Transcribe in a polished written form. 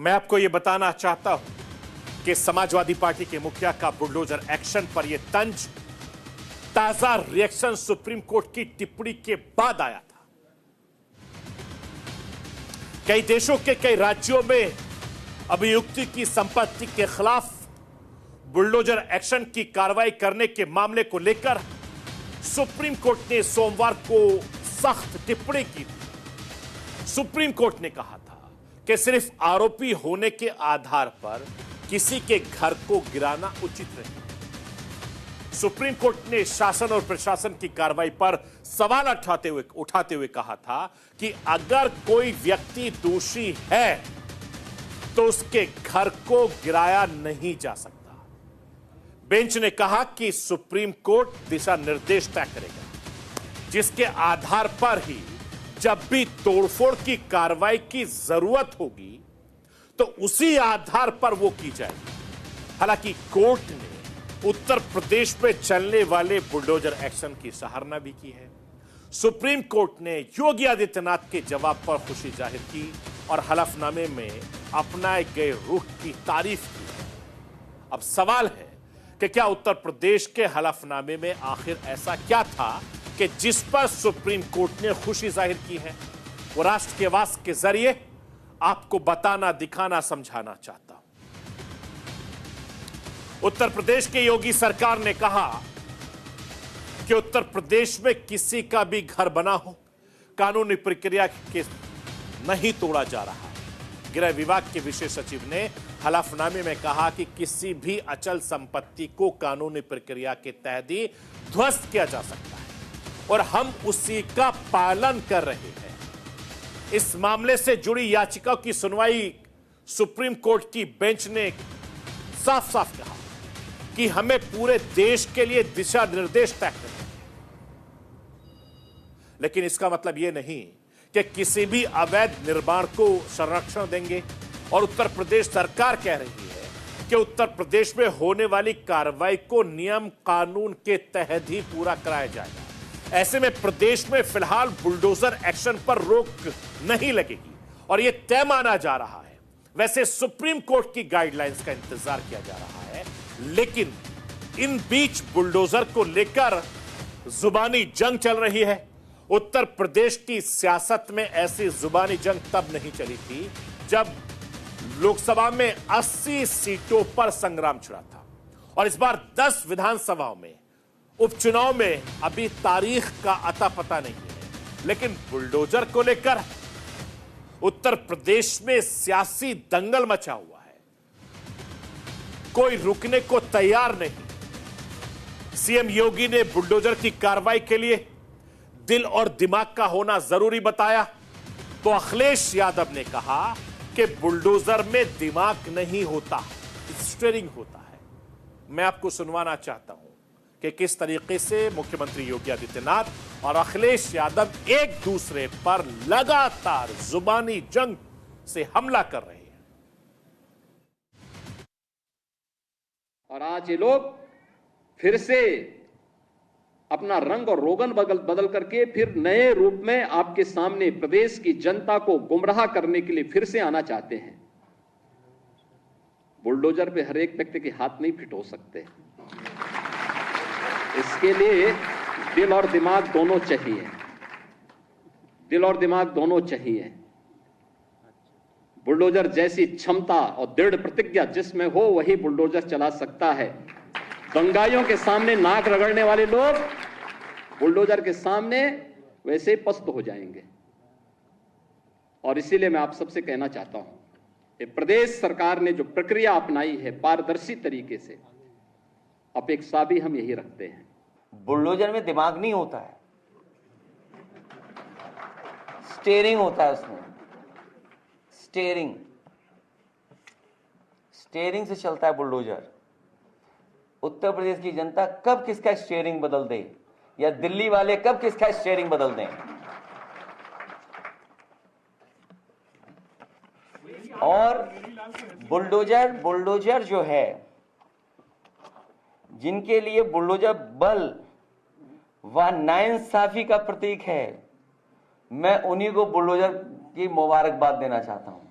मैं आपको यह बताना चाहता हूं कि समाजवादी पार्टी के मुखिया का बुलडोजर एक्शन पर यह तंज ताजा रिएक्शन सुप्रीम कोर्ट की टिप्पणी के बाद आया था। कई देशों के कई राज्यों में अभियुक्ति की संपत्ति के खिलाफ बुलडोजर एक्शन की कार्रवाई करने के मामले को लेकर सुप्रीम कोर्ट ने सोमवार को सख्त टिप्पणी की थी। सुप्रीम कोर्ट ने कहा था कि सिर्फ आरोपी होने के आधार पर किसी के घर को गिराना उचित नहीं। सुप्रीम कोर्ट ने शासन और प्रशासन की कार्रवाई पर सवाल उठाते हुए कहा था कि अगर कोई व्यक्ति दोषी है तो उसके घर को गिराया नहीं जा सकता। बेंच ने कहा कि सुप्रीम कोर्ट दिशा निर्देश तय करेगा जिसके आधार पर ही जब भी तोड़फोड़ की कार्रवाई की जरूरत होगी तो उसी आधार पर वो की जाएगी। हालांकि कोर्ट ने उत्तर प्रदेश में चलने वाले बुलडोजर एक्शन की सराहना भी की है। सुप्रीम कोर्ट ने योगी आदित्यनाथ के जवाब पर खुशी जाहिर की और हलफनामे में अपनाए गए रुख की तारीफ की। अब सवाल है कि क्या उत्तर प्रदेश के हलफनामे में आखिर ऐसा क्या था कि जिस पर सुप्रीम कोर्ट ने खुशी जाहिर की है। वो राष्ट्र के वास के जरिए आपको बताना, दिखाना, समझाना चाहता हूं। उत्तर प्रदेश के योगी सरकार ने कहा कि उत्तर प्रदेश में किसी का भी घर बना हो, कानूनी प्रक्रिया के नहीं तोड़ा जा रहा है। गृह विभाग के विशेष सचिव ने हलफनामे में कहा कि किसी भी अचल संपत्ति को कानूनी प्रक्रिया के तहत ही ध्वस्त किया जा सकता है और हम उसी का पालन कर रहे हैं। इस मामले से जुड़ी याचिकाओं की सुनवाई सुप्रीम कोर्ट की बेंच ने साफ साफ कहा कि हमें पूरे देश के लिए दिशा निर्देश तय करने हैं। लेकिन इसका मतलब यह नहीं कि किसी भी अवैध निर्माण को संरक्षण देंगे और उत्तर प्रदेश सरकार कह रही है कि उत्तर प्रदेश में होने वाली कार्रवाई को नियम कानून के तहत ही पूरा कराया जाएगा। ऐसे में प्रदेश में फिलहाल बुलडोजर एक्शन पर रोक नहीं लगेगी और यह तय माना जा रहा है। वैसे सुप्रीम कोर्ट की गाइडलाइंस का इंतजार किया जा रहा है, लेकिन इन बीच बुलडोजर को लेकर जुबानी जंग चल रही है। उत्तर प्रदेश की सियासत में ऐसी जुबानी जंग तब नहीं चली थी जब लोकसभा में 80 सीटों पर संग्राम छिड़ा था और इस बार 10 विधानसभाओं में उपचुनाव में अभी तारीख का अता पता नहीं है। लेकिन बुलडोजर को लेकर उत्तर प्रदेश में सियासी दंगल मचा हुआ है। कोई रुकने को तैयार नहीं। सीएम योगी ने बुलडोजर की कार्रवाई के लिए दिल और दिमाग का होना जरूरी बताया तो अखिलेश यादव ने कहा कि बुलडोजर में दिमाग नहीं होता, स्टीयरिंग होता है। मैं आपको सुनवाना चाहता हूं कि किस तरीके से मुख्यमंत्री योगी आदित्यनाथ और अखिलेश यादव एक दूसरे पर लगातार जुबानी जंग से हमला कर रहे हैं। और आज ये लोग फिर से अपना रंग और रोगन बदल करके फिर नए रूप में आपके सामने प्रदेश की जनता को गुमराह करने के लिए फिर से आना चाहते हैं। बुलडोजर पे हर एक व्यक्ति के हाथ नहीं फिट हो सकते। इसके लिए दिल और दिमाग दोनों चाहिए। दिल और दिमाग दोनों चाहिए। बुलडोजर जैसी क्षमता और दृढ़ प्रतिज्ञा जिसमें हो वही बुलडोजर चला सकता है। दंगाइयों के सामने नाक रगड़ने वाले लोग बुलडोजर के सामने वैसे ही पस्त हो जाएंगे। और इसीलिए मैं आप सबसे कहना चाहता हूं कि प्रदेश सरकार ने जो प्रक्रिया अपनाई है पारदर्शी तरीके से, अपेक्षा भी हम यही रखते हैं। बुलडोजर में दिमाग नहीं होता है, स्टीयरिंग होता है। उसमें स्टीयरिंग से चलता है बुलडोजर। उत्तर प्रदेश की जनता कब किसका स्टीयरिंग बदल दे या दिल्ली वाले कब किसका स्टीयरिंग बदल दें। और बुलडोजर जो है, जिनके लिए बुलडोजर बल व नाइंसाफी का प्रतीक है, मैं उन्हीं को बुलडोजर की मुबारकबाद देना चाहता हूं।